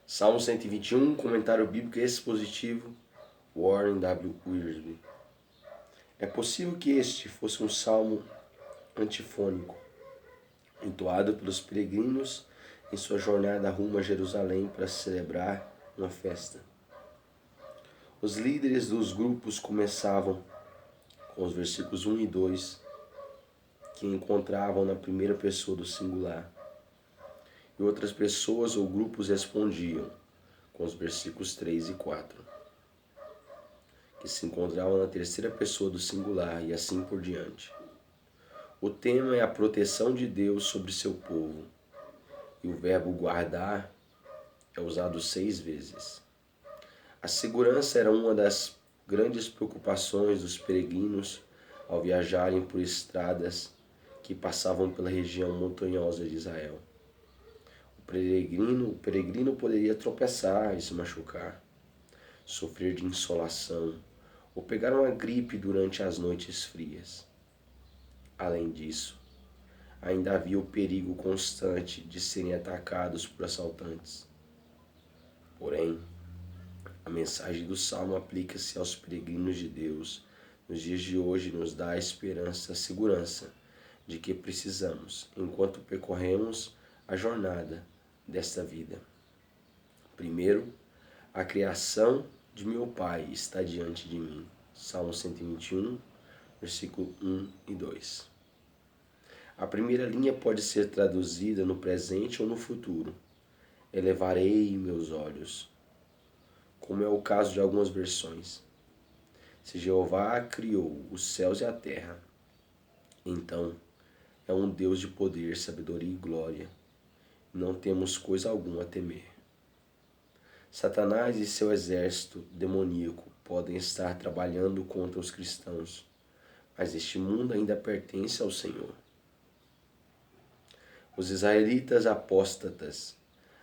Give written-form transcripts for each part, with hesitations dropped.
Salmo 121, comentário bíblico expositivo, Warren W. Wiersbe. É possível que este fosse um salmo antifônico, entoado pelos peregrinos em sua jornada rumo a Jerusalém para celebrar uma festa. Os líderes dos grupos começavam com os versículos 1 e 2, que encontravam na primeira pessoa do singular, e outras pessoas ou grupos respondiam com os versículos 3 e 4, que se encontravam na terceira pessoa do singular, e assim por diante. O tema é a proteção de Deus sobre seu povo, e o verbo guardar é usado 6 vezes. A segurança era uma das grandes preocupações dos peregrinos ao viajarem por estradas que passavam pela região montanhosa de Israel. O peregrino poderia tropeçar e se machucar, sofrer de insolação ou pegar uma gripe durante as noites frias. Além disso, ainda havia o perigo constante de serem atacados por assaltantes. Porém, a mensagem do Salmo aplica-se aos peregrinos de Deus nos dias de hoje e nos dá a esperança, a segurança de que precisamos enquanto percorremos a jornada desta vida. Primeiro, a criação de meu Pai está diante de mim. Salmo 121, versículo 1 e 2. A primeira linha pode ser traduzida no presente ou no futuro. Elevarei meus olhos, como é o caso de algumas versões. Se Jeová criou os céus e a terra, então é um Deus de poder, sabedoria e glória. Não temos coisa alguma a temer. Satanás e seu exército demoníaco podem estar trabalhando contra os cristãos, mas este mundo ainda pertence ao Senhor. Os israelitas apóstatas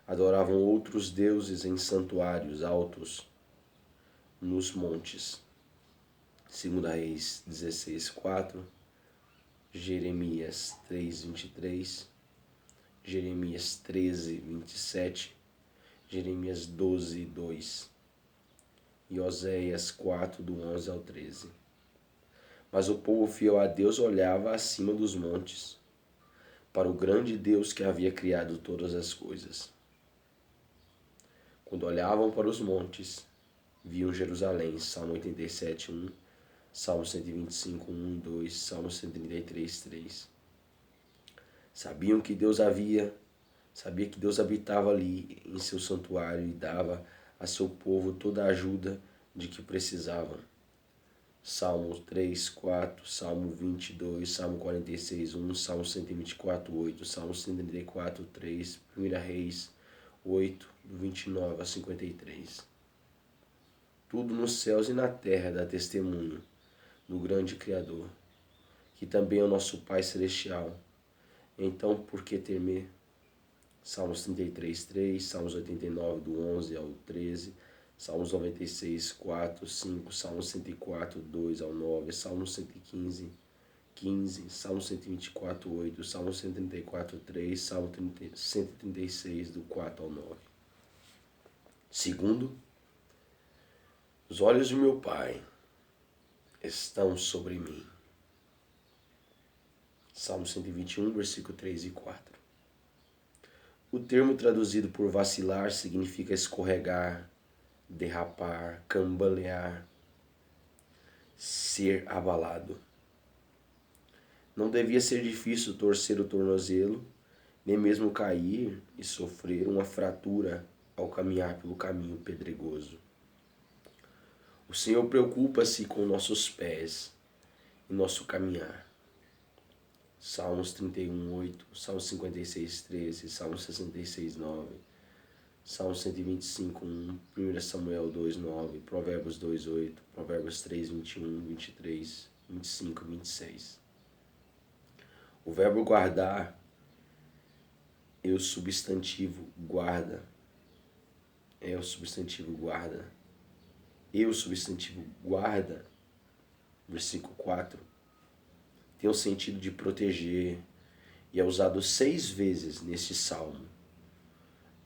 adoravam outros deuses em santuários altos nos montes. 2 Reis 16:4, Jeremias 3:23, Jeremias 13:27, Jeremias 12:2 e Oséias 4, do 11 ao 13. Mas o povo fiel a Deus olhava acima dos montes, para o grande Deus que havia criado todas as coisas. Quando olhavam para os montes, viam Jerusalém, Salmo 87:1, Salmo 125:1 e 2, Salmo 133:3. Sabia que Deus habitava ali em seu santuário e dava a seu povo toda a ajuda de que precisavam. Salmo 3:4, Salmo 22, Salmo 46:1, Salmo 124:8, Salmo 134:3, 1 Reis 8, do 29 a 53. Tudo nos céus e na terra dá testemunho do grande Criador, que também é o nosso Pai Celestial. Então, por que temer? Salmos 33:3, Salmos 89, do 11 ao 13, Salmos 96:4, 5, Salmos 104, 2 ao 9, Salmos 115:15, Salmos 124:8, Salmos 134:3, Salmo 136, do 4 ao 9. Segundo, os olhos de meu Pai estão sobre mim. Salmo 121, versículo 3 e 4. O termo traduzido por vacilar significa escorregar, derrapar, cambalear, ser abalado. Não devia ser difícil torcer o tornozelo, nem mesmo cair e sofrer uma fratura ao caminhar pelo caminho pedregoso. O Senhor preocupa-se com nossos pés e nosso caminhar. Salmos 31:8, Salmos 56:13, Salmos 66:9, Salmos 125:1, 1 Samuel 2:9, Provérbios 2:8, Provérbios 3:21, 23, 25 e 26. O verbo guardar é o substantivo guarda. E o substantivo guarda, versículo 4, tem o sentido de proteger e é usado 6 vezes neste salmo,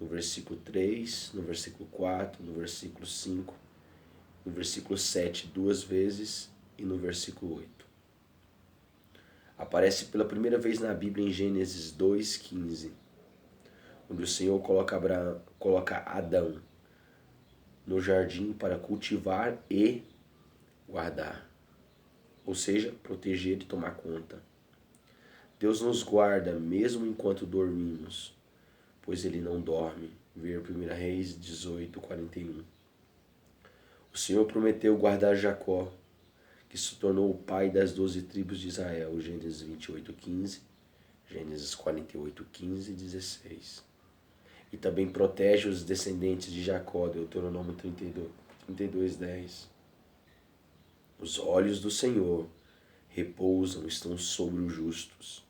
no versículo 3, no versículo 4, no versículo 5, no versículo 7 duas vezes e no versículo 8. Aparece pela primeira vez na Bíblia em Gênesis 2:15, onde o Senhor coloca Adão no jardim para cultivar e guardar, ou seja, proteger e tomar conta. Deus nos guarda mesmo enquanto dormimos, pois Ele não dorme. Ver 1 Reis 18:41. O Senhor prometeu guardar Jacó, que se tornou o pai das 12 tribos de Israel, Gênesis 28:15, Gênesis 48:15 e 16. E também protege os descendentes de Jacó, Deuteronômio 32:10. Os olhos do Senhor estão sobre os justos,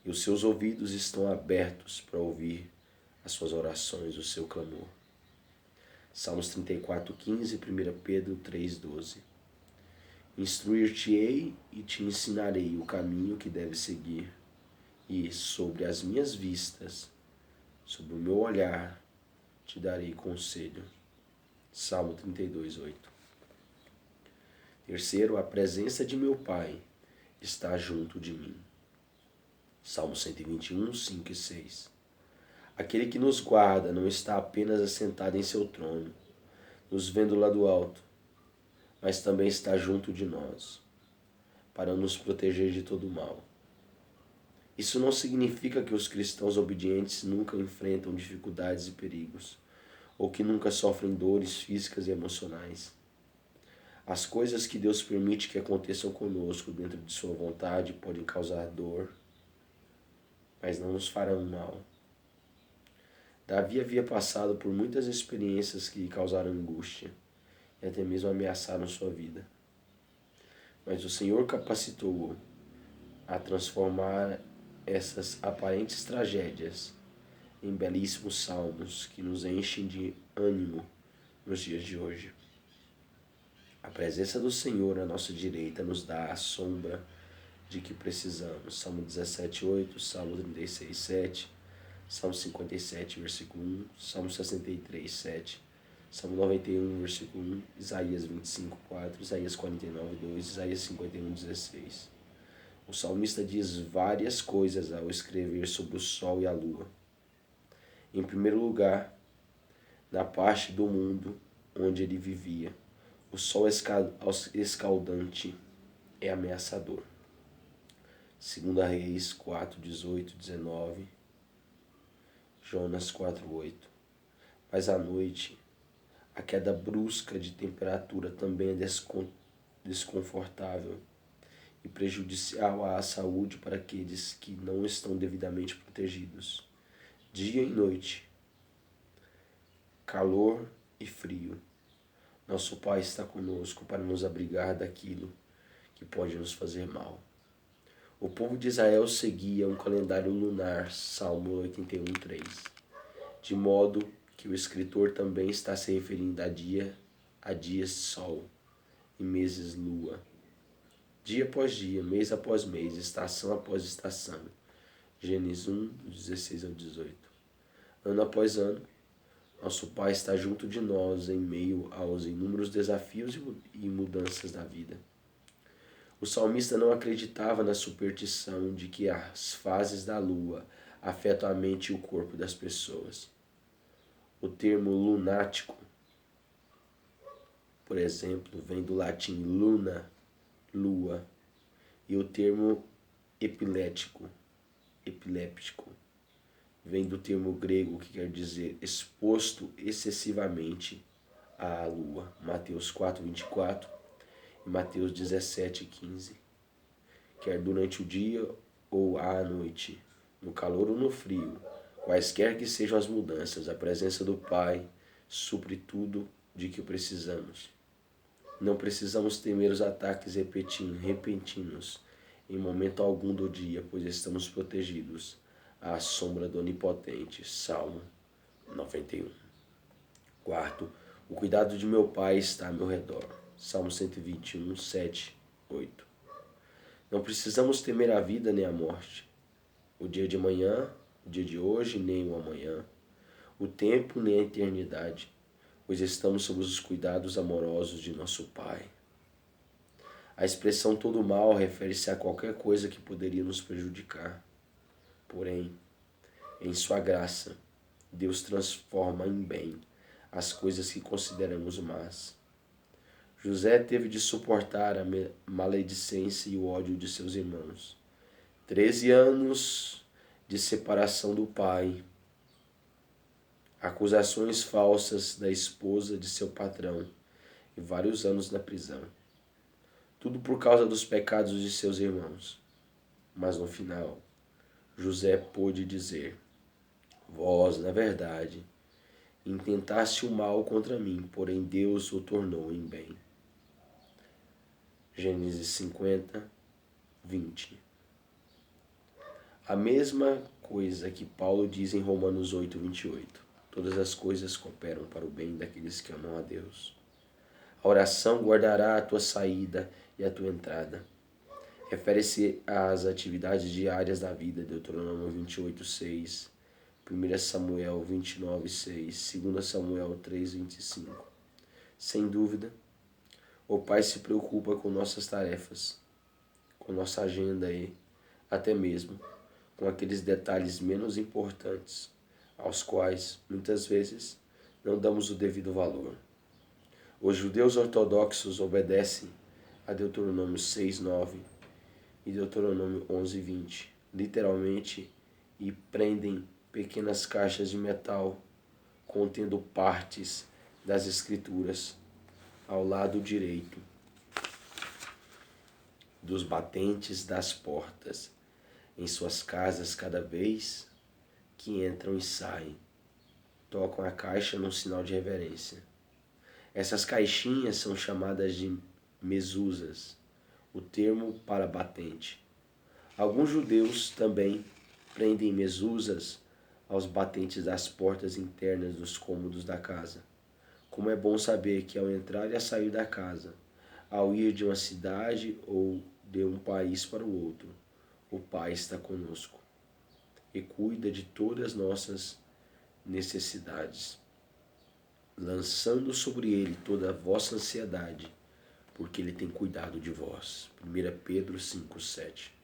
e os seus ouvidos estão abertos para ouvir as suas orações, o seu clamor. Salmos 34:15, 1 Pedro 3:12. Instruir-te-ei e te ensinarei o caminho que deves seguir, e sobre as minhas vistas, sobre o meu olhar, te darei conselho. Salmo 32:8. Terceiro, a presença de meu Pai está junto de mim. Salmo 121:5 e 6. Aquele que nos guarda não está apenas assentado em seu trono, nos vendo lá do alto, mas também está junto de nós, para nos proteger de todo mal. Isso não significa que os cristãos obedientes nunca enfrentam dificuldades e perigos, ou que nunca sofrem dores físicas e emocionais. As coisas que Deus permite que aconteçam conosco dentro de sua vontade podem causar dor, mas não nos farão mal. Davi havia passado por muitas experiências que lhe causaram angústia e até mesmo ameaçaram sua vida. Mas o Senhor capacitou-o a transformar essas aparentes tragédias em belíssimos salmos que nos enchem de ânimo nos dias de hoje. A presença do Senhor à nossa direita nos dá a sombra de que precisamos. Salmo 17:8, Salmo 36:7, Salmo 57, versículo 1, Salmo 63:7, Salmo 91, versículo 1, Isaías 25:4, Isaías 49:2, Isaías 51:16. O salmista diz várias coisas ao escrever sobre o sol e a lua. Em primeiro lugar, na parte do mundo onde ele vivia, o sol escaldante é ameaçador. 2 Reis 4:18, 19, Jonas 4:8. Mas à noite, a queda brusca de temperatura também é desconfortável e prejudicial à saúde para aqueles que não estão devidamente protegidos. Dia e noite, calor e frio. Nosso Pai está conosco para nos abrigar daquilo que pode nos fazer mal. O povo de Israel seguia um calendário lunar, Salmo 81:3, de modo que o escritor também está se referindo a dias sol e meses lua. Dia após dia, mês após mês, estação após estação. Gênesis 1, 16 ao 18. Ano após ano, nosso Pai está junto de nós em meio aos inúmeros desafios e mudanças da vida. O salmista não acreditava na superstição de que as fases da lua afetam a mente e o corpo das pessoas. O termo lunático, por exemplo, vem do latim luna, lua, e o termo epiléptico, vem do termo grego que quer dizer exposto excessivamente à lua. Mateus 4:24 e Mateus 17:15. Quer durante o dia ou à noite, no calor ou no frio, quaisquer que sejam as mudanças, a presença do Pai supre tudo de que precisamos. Não precisamos temer os ataques repentinos em momento algum do dia, pois estamos protegidos à sombra do Onipotente. Salmo 91. Quarto, o cuidado de meu Pai está ao meu redor. Salmo 121, 7, 8. Não precisamos temer a vida nem a morte, o dia de amanhã, o dia de hoje nem o amanhã. o tempo nem a eternidade, pois estamos sob os cuidados amorosos de nosso Pai. A expressão todo mal refere-se a qualquer coisa que poderia nos prejudicar. Porém, em sua graça, Deus transforma em bem as coisas que consideramos más. José teve de suportar a maledicência e o ódio de seus irmãos. 13 anos de separação do pai, acusações falsas da esposa de seu patrão e vários anos na prisão. Tudo por causa dos pecados de seus irmãos. Mas no final, José pôde dizer: vós, na verdade, intentaste o mal contra mim, porém Deus o tornou em bem. Gênesis 50, 20. A mesma coisa que Paulo diz em Romanos 8, 28. Todas as coisas cooperam para o bem daqueles que amam a Deus. A oração guardará a tua saída e a tua entrada. Refere-se às atividades diárias da vida, Deuteronômio 28, 6, 1 Samuel 29, 6, 2 Samuel 3, 25. Sem dúvida, o Pai se preocupa com nossas tarefas, com nossa agenda e, até mesmo, com aqueles detalhes menos importantes, aos quais, muitas vezes, não damos o devido valor. Os judeus ortodoxos obedecem a Deuteronômio 6, 9 e Deuteronômio 11, 20, literalmente, e prendem pequenas caixas de metal contendo partes das Escrituras ao lado direito dos batentes das portas em suas casas cada vez que entram e saem. Tocam a caixa num sinal de reverência. Essas caixinhas são chamadas de mezuzas, o termo para batente. Alguns judeus também prendem mezuzas aos batentes das portas internas dos cômodos da casa. Como é bom saber que ao entrar e a sair da casa, ao ir de uma cidade ou de um país para o outro, o Pai está conosco e cuida de todas as nossas necessidades, lançando sobre Ele toda a vossa ansiedade, porque Ele tem cuidado de vós. 1 Pedro 5, 7.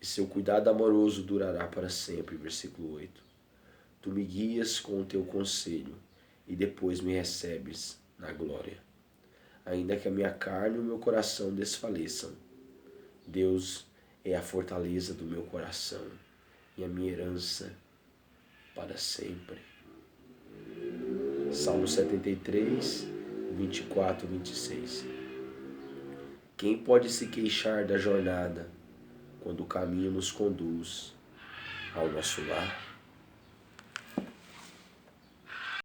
E seu cuidado amoroso durará para sempre. Versículo 8. Tu me guias com o teu conselho e depois me recebes na glória. Ainda que a minha carne e o meu coração desfaleçam, Deus é a fortaleza do meu coração e a minha herança para sempre. Salmo 73, 24, 26. Quem pode se queixar da jornada quando o caminho nos conduz ao nosso lar?